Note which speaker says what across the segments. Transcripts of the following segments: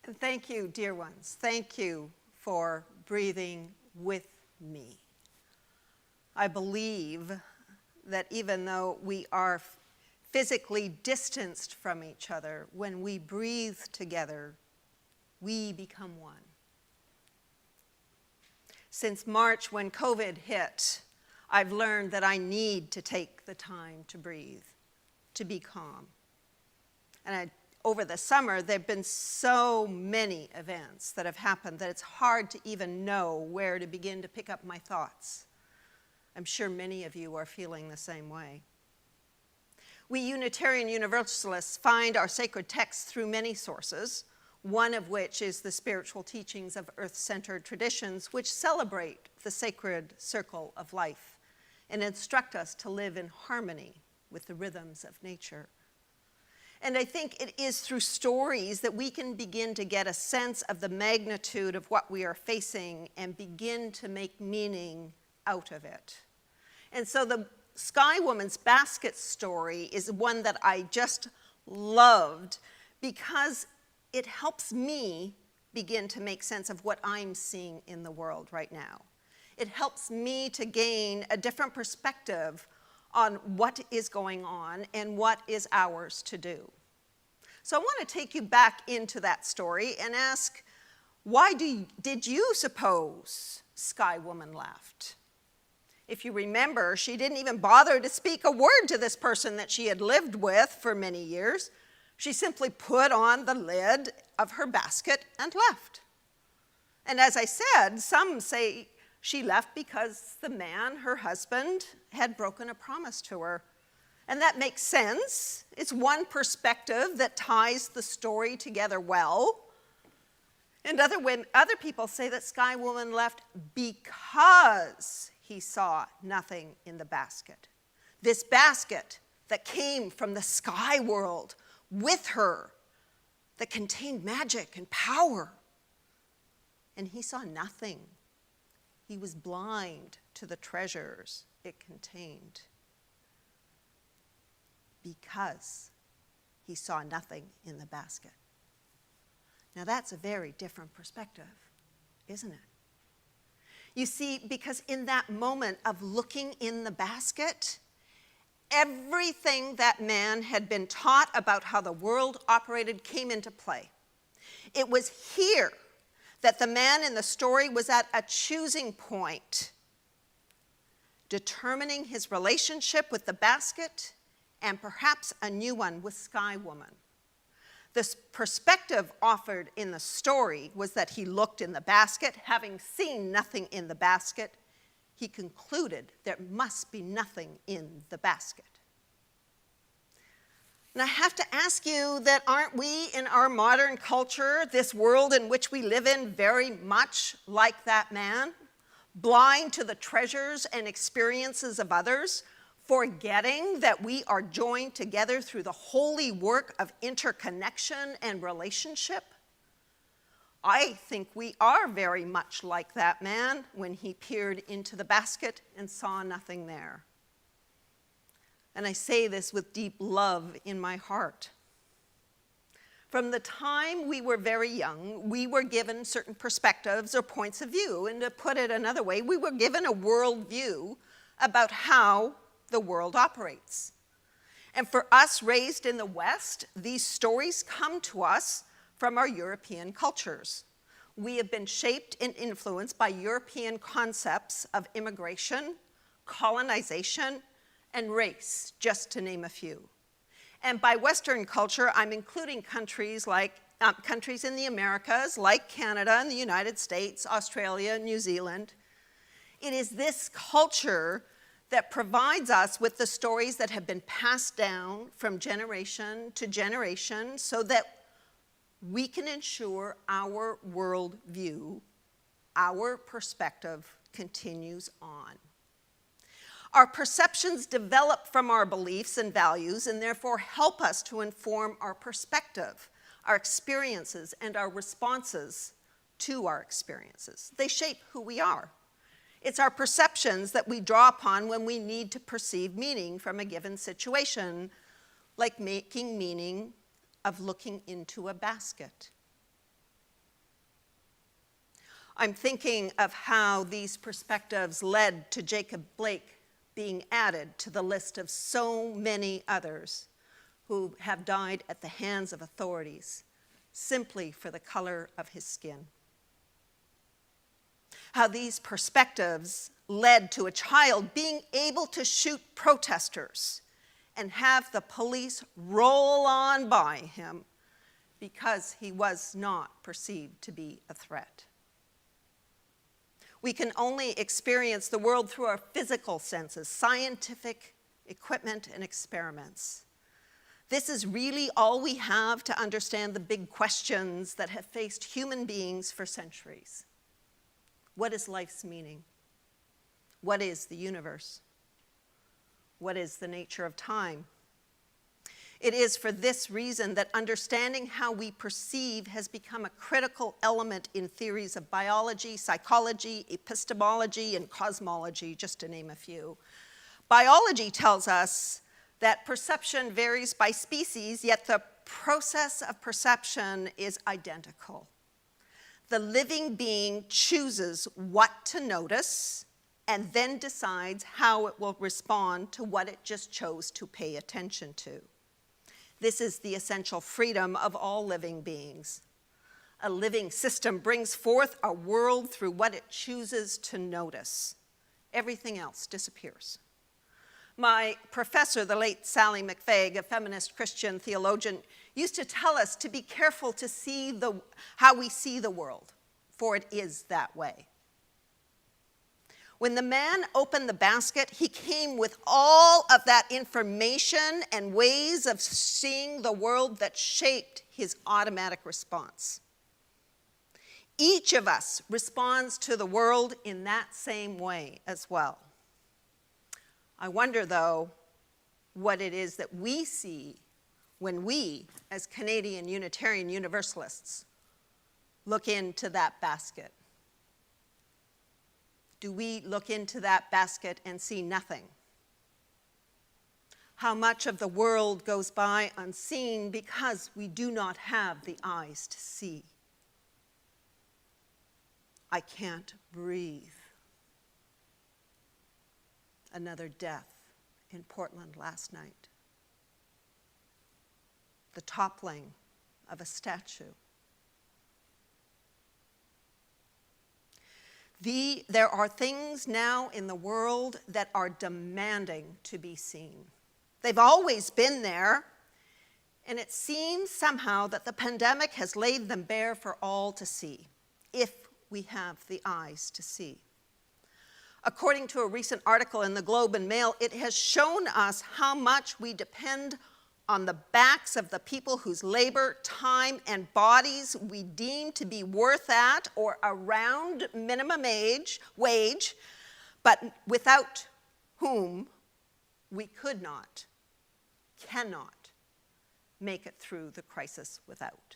Speaker 1: And thank you, dear ones. Thank you for breathing with me. I believe that even though we are physically distanced from each other, when we breathe together, we become one. Since March, when COVID hit, I've learned that I need to take the time to breathe, to be calm. And over the summer, there have been so many events that have happened that it's hard to even know where to begin to pick up my thoughts. I'm sure many of you are feeling the same way. We Unitarian Universalists find our sacred texts through many sources, one of which is the spiritual teachings of earth-centered traditions, which celebrate the sacred circle of life and instruct us to live in harmony with the rhythms of nature. And I think it is through stories that we can begin to get a sense of the magnitude of what we are facing and begin to make meaning out of it. And so the Sky Woman's basket story is one that I just loved because it helps me begin to make sense of what I'm seeing in the world right now. It helps me to gain a different perspective on what is going on and what is ours to do. So I want to take you back into that story and ask, why did you suppose Sky Woman left? If you remember, she didn't even bother to speak a word to this person that she had lived with for many years. She simply put on the lid of her basket and left. And as I said, some say she left because the man, her husband, had broken a promise to her. And that makes sense. It's one perspective that ties the story together well. And other people say that Sky Woman left because he saw nothing in the basket. This basket that came from the sky world with her, that contained magic and power. And he saw nothing. He was blind to the treasures it contained because he saw nothing in the basket. Now that's a very different perspective, isn't it? You see, because in that moment of looking in the basket, everything that man had been taught about how the world operated came into play. It was here that the man in the story was at a choosing point, determining his relationship with the basket and perhaps a new one with Sky Woman. The perspective offered in the story was that he looked in the basket. Having seen nothing in the basket, he concluded there must be nothing in the basket. And I have to ask you that aren't we in our modern culture, this world in which we live in, very much like that man? Blind to the treasures and experiences of others, forgetting that we are joined together through the holy work of interconnection and relationship? I think we are very much like that man when he peered into the basket and saw nothing there. And I say this with deep love in my heart. From the time we were very young, we were given certain perspectives or points of view. And to put it another way, we were given a worldview about how the world operates. And for us raised in the West, these stories come to us from our European cultures. We have been shaped and influenced by European concepts of immigration, colonization, and race, just to name a few. And by Western culture, I'm including countries in the Americas, like Canada and the United States, Australia, New Zealand. It is this culture that provides us with the stories that have been passed down from generation to generation so that we can ensure our worldview, our perspective continues on. Our perceptions develop from our beliefs and values and therefore help us to inform our perspective, our experiences, and our responses to our experiences. They shape who we are. It's our perceptions that we draw upon when we need to perceive meaning from a given situation, like making meaning of looking into a basket. I'm thinking of how these perspectives led to Jacob Blake being added to the list of so many others who have died at the hands of authorities simply for the color of his skin. How these perspectives led to a child being able to shoot protesters and have the police roll on by him because he was not perceived to be a threat. We can only experience the world through our physical senses, scientific equipment, and experiments. This is really all we have to understand the big questions that have faced human beings for centuries. What is life's meaning? What is the universe? What is the nature of time? It is for this reason that understanding how we perceive has become a critical element in theories of biology, psychology, epistemology, and cosmology, just to name a few. Biology tells us that perception varies by species, yet the process of perception is identical. The living being chooses what to notice and then decides how it will respond to what it just chose to pay attention to. This is the essential freedom of all living beings. A living system brings forth a world through what it chooses to notice. Everything else disappears. My professor, the late Sally McFaig, a feminist Christian theologian, used to tell us to be careful to see how we see the world, for it is that way. When the man opened the basket, he came with all of that information and ways of seeing the world that shaped his automatic response. Each of us responds to the world in that same way as well. I wonder, though, what it is that we see when we, as Canadian Unitarian Universalists, look into that basket. Do we look into that basket and see nothing? How much of the world goes by unseen because we do not have the eyes to see? I can't breathe. Another death in Portland last night. The toppling of a statue. There are things now in the world that are demanding to be seen. They've always been there, and it seems somehow that the pandemic has laid them bare for all to see, if we have the eyes to see. According to a recent article in the Globe and Mail, it has shown us how much we depend on the backs of the people whose labor, time, and bodies we deem to be worth at or around minimum wage, but without whom we cannot make it through the crisis without.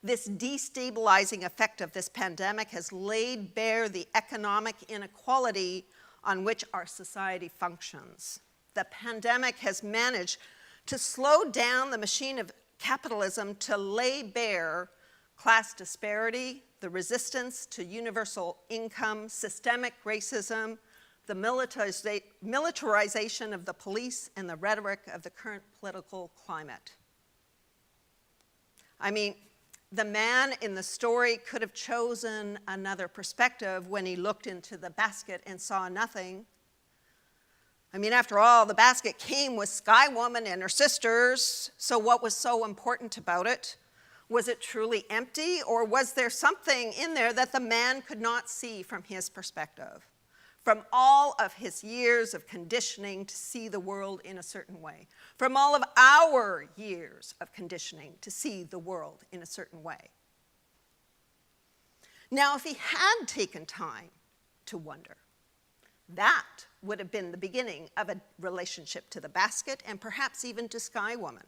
Speaker 1: This destabilizing effect of this pandemic has laid bare the economic inequality on which our society functions. The pandemic has managed to slow down the machine of capitalism to lay bare class disparity, the resistance to universal income, systemic racism, the militarization of the police, and the rhetoric of the current political climate. I mean, the man in the story could have chosen another perspective when he looked into the basket and saw nothing. I mean, after all, the basket came with Sky Woman and her sisters, so what was so important about it? Was it truly empty, or was there something in there that the man could not see from his perspective? From all of his years of conditioning to see the world in a certain way. From all of our years of conditioning to see the world in a certain way. Now, if he had taken time to wonder, that would have been the beginning of a relationship to the basket and perhaps even to Sky Woman.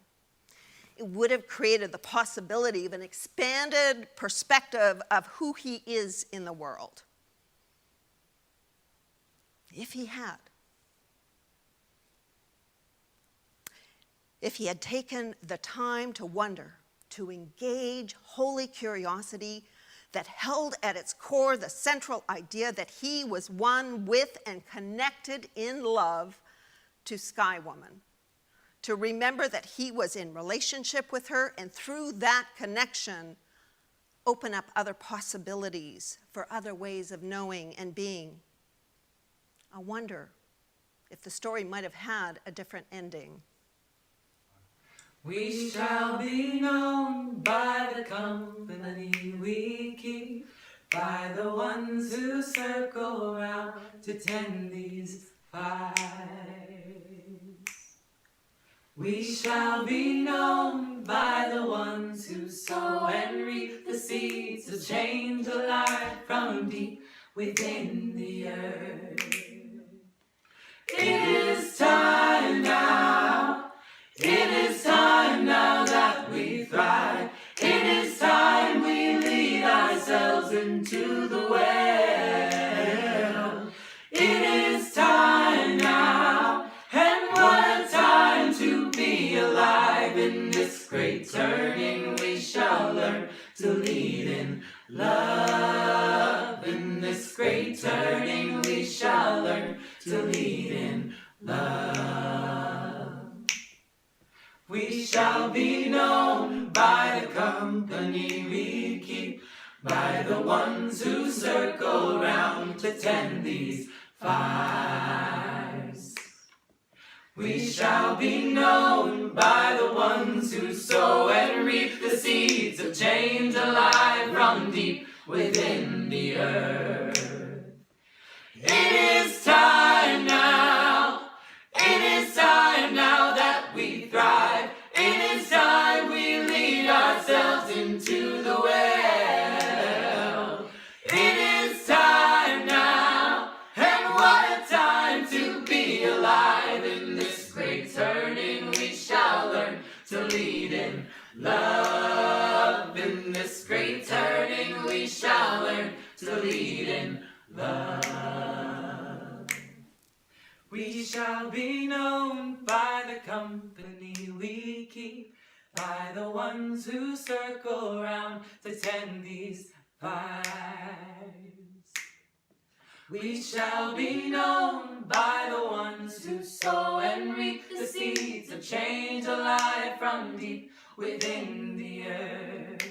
Speaker 1: It would have created the possibility of an expanded perspective of who he is in the world. If he had. If he had taken the time to wonder, to engage holy curiosity, that held at its core the central idea that he was one with and connected in love to Sky Woman. To remember that he was in relationship with her, and through that connection, open up other possibilities for other ways of knowing and being. I wonder if the story might have had a different ending.
Speaker 2: We shall be known by the company we keep, by the ones who circle around to tend these fires. We shall be known by the ones who sow and reap the seeds to change a life from deep within the earth. It is time now. It is time now that we thrive. It is time we lead ourselves into the well. It is time now, and what a time to be alive. In this great turning we shall learn to lead in love. In this great turning we shall learn to lead in love. We shall be known by the company we keep, by the ones who circle round to tend these fires. We shall be known by the ones who sow and reap the seeds of change alive from deep within the earth. It is time now. It is time now that we thrive. It is time we lead ourselves into the well. It is time now, and what a time to be alive. In this great turning we shall learn to lead in love. In this great turning we shall learn to lead in love. We shall be known by the company we keep, by the ones who circle round to tend these fires. We shall be known by the ones who sow and reap the seeds of change alive from deep within the earth.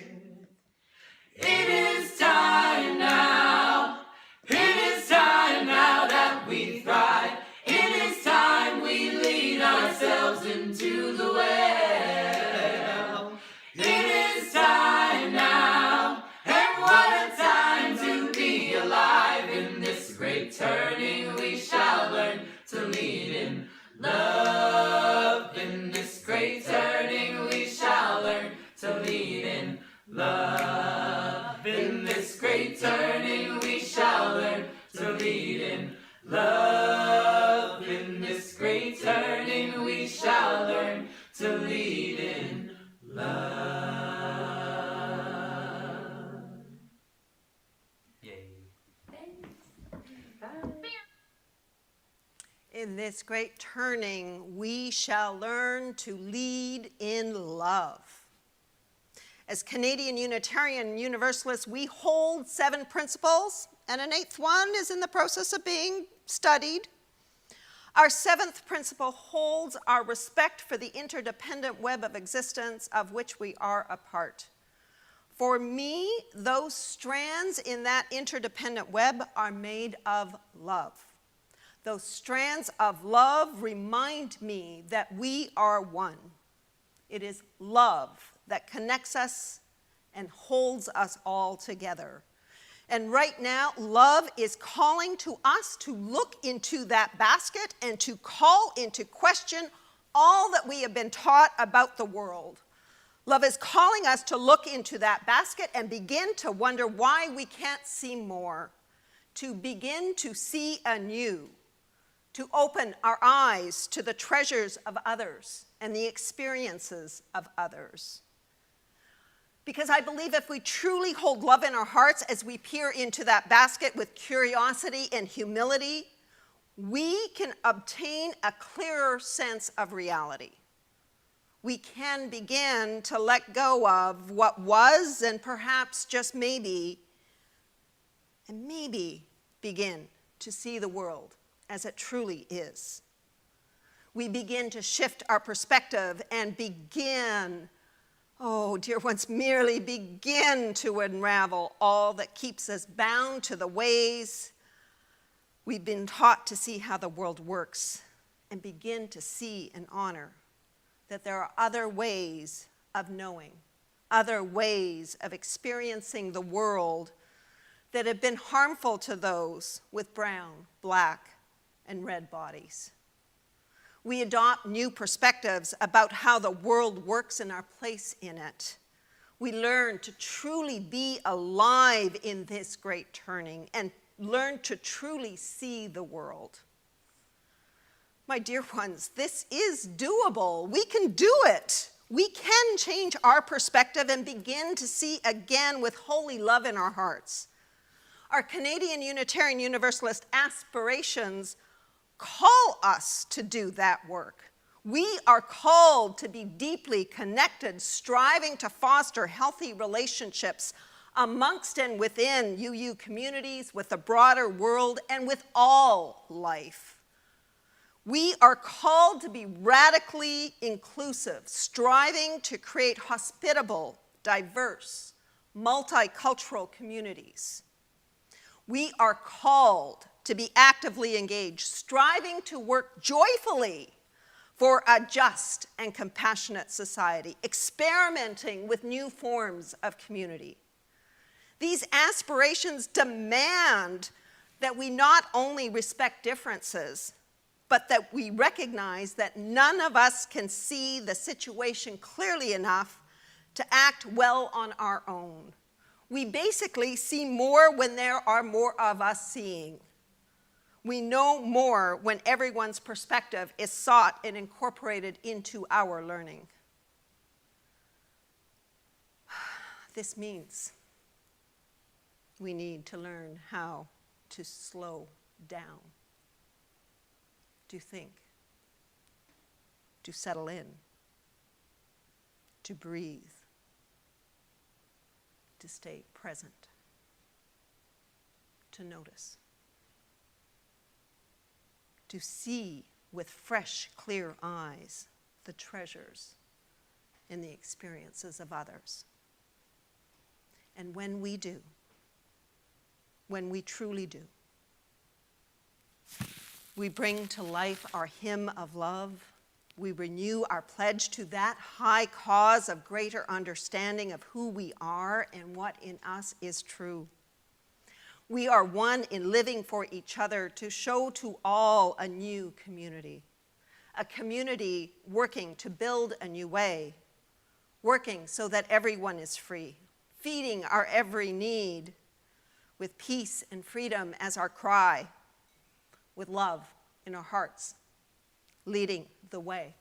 Speaker 2: It is time now. It is time now that we thrive. It is time we lead ourselves into the well. It is time now, and what a time to be alive. In this great turning we shall learn to lead in love. In this great turning we shall learn to lead in love. In this great turning we shall learn to lead in love. In this great turning we shall learn to lead in love. Yay.
Speaker 1: In this great turning, we shall learn to lead in love. As Canadian Unitarian Universalists, we hold 7 principles, and an 8th one is in the process of being studied. Our 7th principle holds our respect for the interdependent web of existence of which we are a part. For me, those strands in that interdependent web are made of love. Those strands of love remind me that we are one. It is love that connects us and holds us all together. And right now, love is calling to us to look into that basket and to call into question all that we have been taught about the world. Love is calling us to look into that basket and begin to wonder why we can't see more, to begin to see anew, to open our eyes to the treasures of others and the experiences of others. Because I believe if we truly hold love in our hearts as we peer into that basket with curiosity and humility, we can obtain a clearer sense of reality. We can begin to let go of what was and perhaps just maybe and maybe begin to see the world as it truly is. We begin to shift our perspective and begin, oh, dear ones, merely begin to unravel all that keeps us bound to the ways we've been taught to see how the world works, and begin to see and honor that there are other ways of knowing, other ways of experiencing the world that have been harmful to those with brown, black, and red bodies. We adopt new perspectives about how the world works and our place in it. We learn to truly be alive in this great turning and learn to truly see the world. My dear ones, this is doable. We can do it. We can change our perspective and begin to see again with holy love in our hearts. Our Canadian Unitarian Universalist aspirations call us to do that work. We are called to be deeply connected, striving to foster healthy relationships amongst and within UU communities, with the broader world, and with all life. We are called to be radically inclusive, striving to create hospitable, diverse, multicultural communities. We are called to be actively engaged, striving to work joyfully for a just and compassionate society, experimenting with new forms of community. These aspirations demand that we not only respect differences, but that we recognize that none of us can see the situation clearly enough to act well on our own. We basically see more when there are more of us seeing. We know more when everyone's perspective is sought and incorporated into our learning. This means we need to learn how to slow down, to think, to settle in, to breathe, to stay present, to notice, to see with fresh, clear eyes the treasures in the experiences of others. And when we do, when we truly do, we bring to life our hymn of love. We renew our pledge to that high cause of greater understanding of who we are and what in us is true. We are one in living for each other to show to all a new community, a community working to build a new way, working so that everyone is free, feeding our every need, with peace and freedom as our cry, with love in our hearts, leading the way.